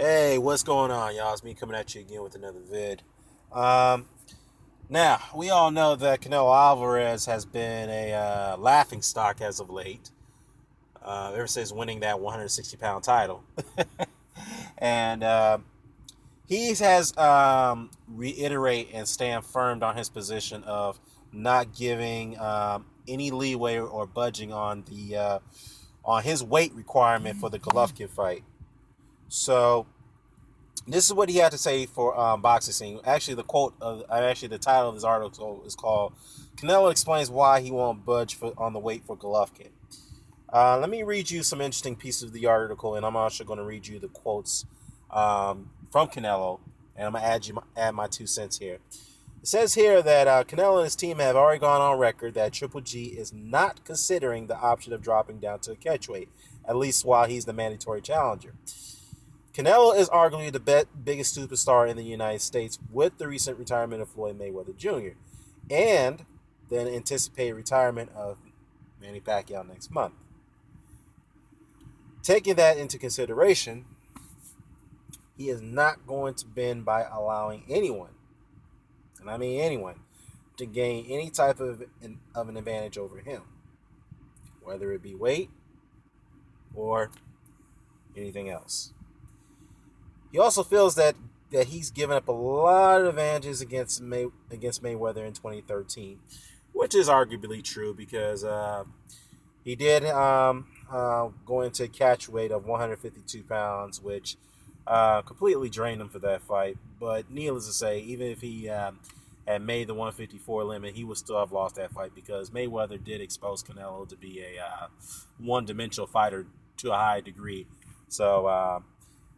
Hey, what's going on, y'all? It's me coming at you again with another vid. Um, Now, we all know that Canelo Alvarez has been a laughing stock as of late, ever since winning that 160-pound title. And he has reiterate and stand firm on his position of not giving any leeway or budging on his weight requirement for the Golovkin fight. So this is what he had to say for boxing scene. Actually, the title of this article is called "Canelo explains why he won't budge on the weight for Golovkin." Let me read you some interesting pieces of the article, and I'm also going to read you the quotes from Canelo, and I'm going to add my 2 cents here. It says here that Canelo and his team have already gone on record that Triple G is not considering the option of dropping down to a catchweight, at least while he's the mandatory challenger. Canelo is arguably the biggest superstar in the United States with the recent retirement of Floyd Mayweather Jr. and the anticipated retirement of Manny Pacquiao next month. Taking that into consideration, he is not going to bend by allowing anyone, and I mean anyone, to gain any type of an advantage over him, whether it be weight or anything else. He also feels that he's given up a lot of advantages against Mayweather in 2013, which is arguably true because he did go into a catch weight of 152 pounds, which completely drained him for that fight. But needless to say, even if he had made the 154 limit, he would still have lost that fight because Mayweather did expose Canelo to be a one-dimensional fighter to a high degree. So,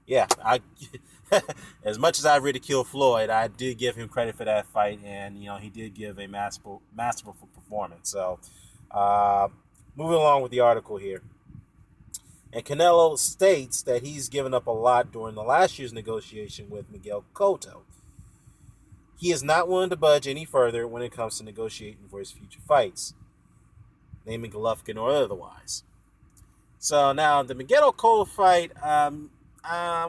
yeah, as much as I ridicule Floyd, I did give him credit for that fight, and he did give a masterful performance. So, moving along with the article here, and Canelo states that he's given up a lot during the last year's negotiation with Miguel Cotto. He is not willing to budge any further when it comes to negotiating for his future fights, naming Golovkin or otherwise. So now the Miguel Cotto fight.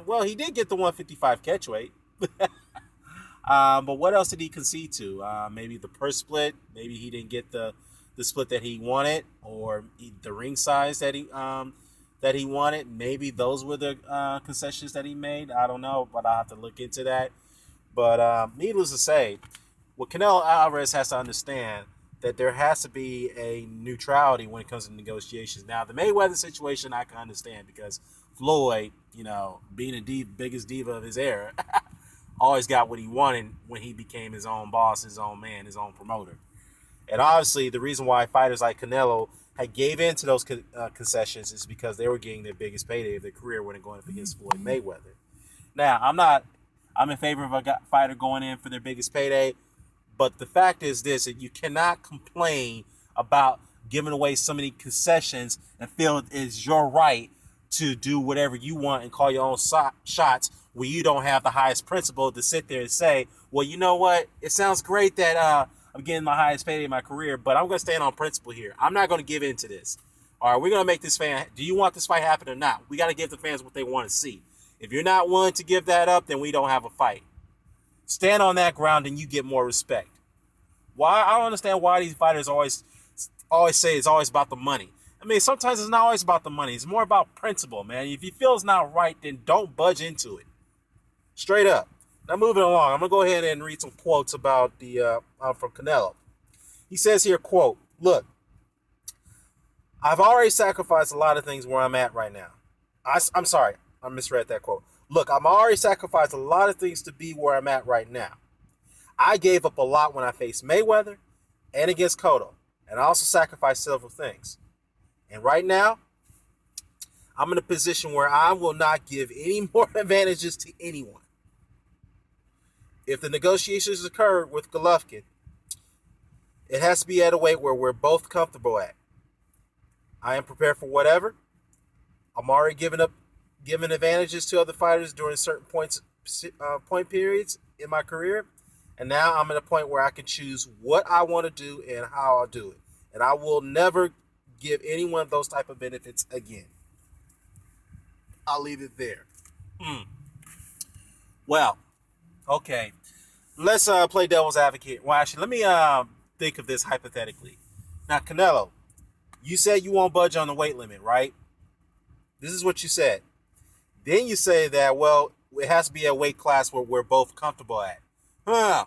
Well, he did get the 155 catch weight. But what else did he concede to? Maybe the purse split. Maybe he didn't get the split that he wanted, or the ring size that he wanted. Maybe those were the concessions that he made. I don't know, but I'll have to look into that. But needless to say, what Canelo Alvarez has to understand that there has to be a neutrality when it comes to negotiations. Now, the Mayweather situation I can understand because Floyd, being the biggest diva of his era, always got what he wanted when he became his own boss, his own man, his own promoter. And obviously, the reason why fighters like Canelo had gave in to those concessions is because they were getting their biggest payday of their career when going up against Floyd Mayweather. Now, I'm in favor of a fighter going in for their biggest payday, but the fact is this, that you cannot complain about giving away so many concessions and feel it is your right to do whatever you want and call your own shots where you don't have the highest principle to sit there and say, well, you know what? It sounds great that I'm getting my highest payday in my career, but I'm going to stand on principle here. I'm not going to give in to this. All right, we're going to make this fan. Do you want this fight happen or not? We got to give the fans what they want to see. If you're not willing to give that up, then we don't have a fight. Stand on that ground and you get more respect. Why? I don't understand why these fighters always say it's always about the money. I mean, sometimes it's not always about the money. It's more about principle, man. If you feel it's not right, then don't budge into it. Straight up. Now, moving along, I'm going to go ahead and read some quotes about from Canelo. He says here, quote, "Look, I've already sacrificed a lot of things where I'm at right now." I'm sorry, I misread that quote. "Look, I've already sacrificed a lot of things to be where I'm at right now. I gave up a lot when I faced Mayweather and against Cotto, and I also sacrificed several things. And right now, I'm in a position where I will not give any more advantages to anyone. If the negotiations occur with Golovkin, it has to be at a weight where we're both comfortable at. I am prepared for whatever. I'm already giving advantages to other fighters during certain point periods in my career, and now I'm at a point where I can choose what I want to do and how I'll do it. And I will never give anyone those type of benefits again." I'll leave it there. Well, okay. Let's play devil's advocate. Well, actually, let me think of this hypothetically. Now, Canelo, you said you won't budge on the weight limit, right? This is what you said. Then you say that, well, it has to be a weight class where we're both comfortable at. Huh.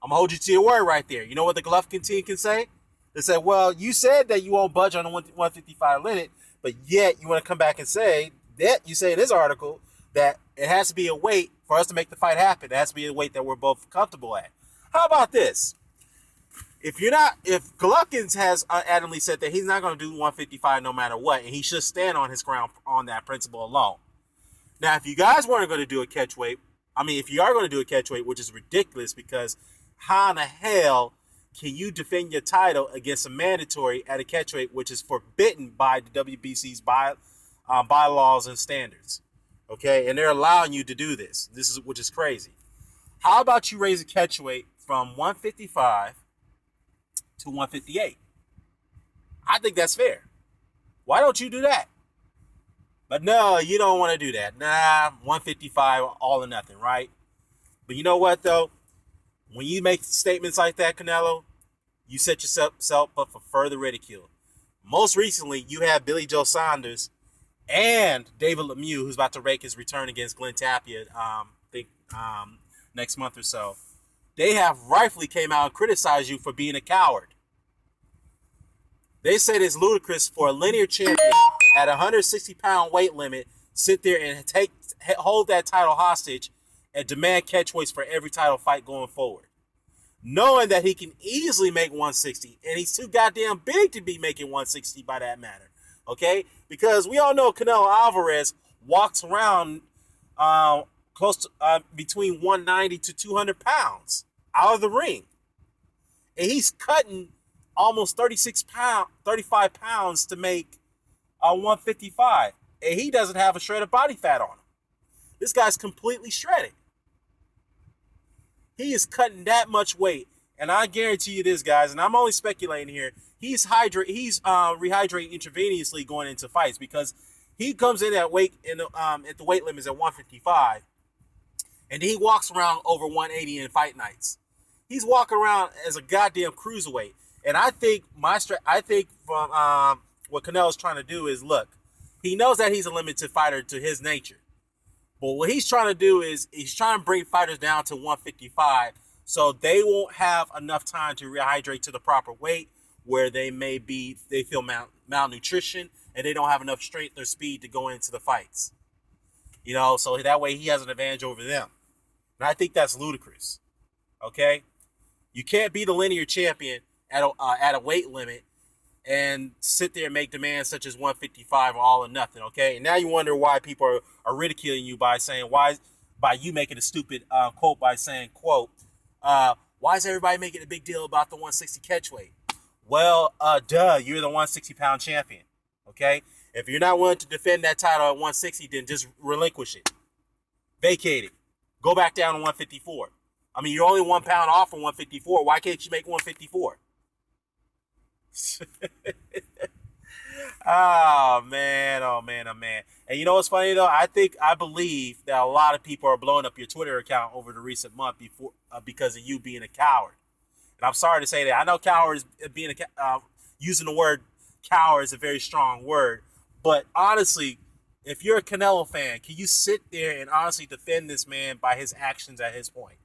I'm going to hold you to your word right there. You know what the Golovkin team can say? They say, well, you said that you won't budge on the 155 limit, but yet you want to come back and say that you say in this article that it has to be a weight for us to make the fight happen. It has to be a weight that we're both comfortable at. How about this? If Golovkin has adamantly said that he's not going to do 155 no matter what, and he should stand on his ground on that principle alone. Now, if you guys weren't going to do a catch weight, if you are going to do a catch weight, which is ridiculous because how in the hell can you defend your title against a mandatory at a catch weight, which is forbidden by the WBC's bylaws and standards? Okay, and they're allowing you to do this. Which is crazy. How about you raise a catch weight from 155 to 158? I think that's fair. Why don't you do that? But no, you don't want to do that. Nah, 155, all or nothing, right? But you know what, though? When you make statements like that, Canelo, you set yourself up for further ridicule. Most recently, you have Billy Joe Saunders and David Lemieux, who's about to rake his return against Glenn Tapia, next month or so. They have rightfully came out and criticized you for being a coward. They said it's ludicrous for a linear champion at a 160-pound weight limit sit there and hold that title hostage and demand catchweights for every title fight going forward, knowing that he can easily make 160, and he's too goddamn big to be making 160 by that matter. Okay, because we all know Canelo Alvarez walks around close to between 190 to 200 pounds out of the ring, and he's cutting almost 35 pounds to make 155, and he doesn't have a shred of body fat on him. This guy's completely shredded. He is cutting that much weight, and I guarantee you this, guys, and I'm only speculating here, he's rehydrating intravenously going into fights because he comes in at the weight limits at 155, and he walks around over 180 in fight nights. He's walking around as a goddamn cruiserweight. And I think from what Canelo's trying to do is, look, he knows that he's a limited fighter to his nature. But what he's trying to do is he's trying to bring fighters down to 155 so they won't have enough time to rehydrate to the proper weight where they feel malnutrition and they don't have enough strength or speed to go into the fights. So that way he has an advantage over them. And I think that's ludicrous. Okay? You can't be the linear champion at a weight limit and sit there and make demands such as 155 or all or nothing, okay? And now you wonder why people are ridiculing you by you making a stupid quote by saying, quote, why is everybody making a big deal about the 160 catch weight? Well, you're the 160-pound champion, okay? If you're not willing to defend that title at 160, then just relinquish it. Vacate it. Go back down to 154. You're only 1 pound off from 154. Why can't you make 154? Oh man. And you know what's funny though? I believe that a lot of people are blowing up your Twitter account over the recent month because of you being a coward. And I'm sorry to say that. I know using the word coward is a very strong word, but honestly, if you're a Canelo fan, can you sit there and honestly defend this man by his actions at his point?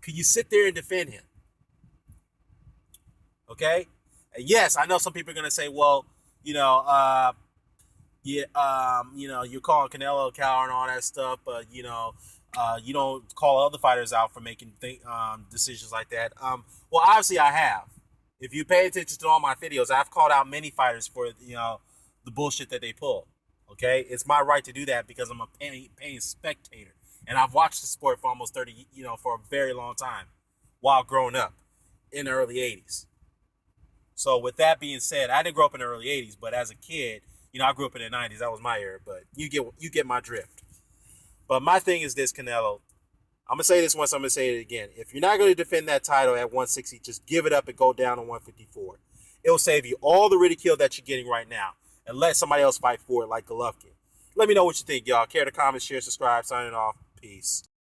Can you sit there and defend him? Okay? Yes, I know some people are going to say, well, you're calling Canelo a coward and all that stuff, but, you don't call other fighters out for making decisions like that. Well, obviously I have. If you pay attention to all my videos, I've called out many fighters for, the bullshit that they pull. Okay? It's my right to do that because I'm a paying spectator. And I've watched the sport for almost for a very long time while growing up in the early 80s. So with that being said, I didn't grow up in the early 80s, but as a kid, I grew up in the 90s. That was my era, but you get my drift. But my thing is this, Canelo. I'm going to say this once, I'm going to say it again. If you're not going to defend that title at 160, just give it up and go down to 154. It'll save you all the ridicule that you're getting right now and let somebody else fight for it like Golovkin. Let me know what you think, y'all. Care to comment, share, subscribe, signing off. Peace.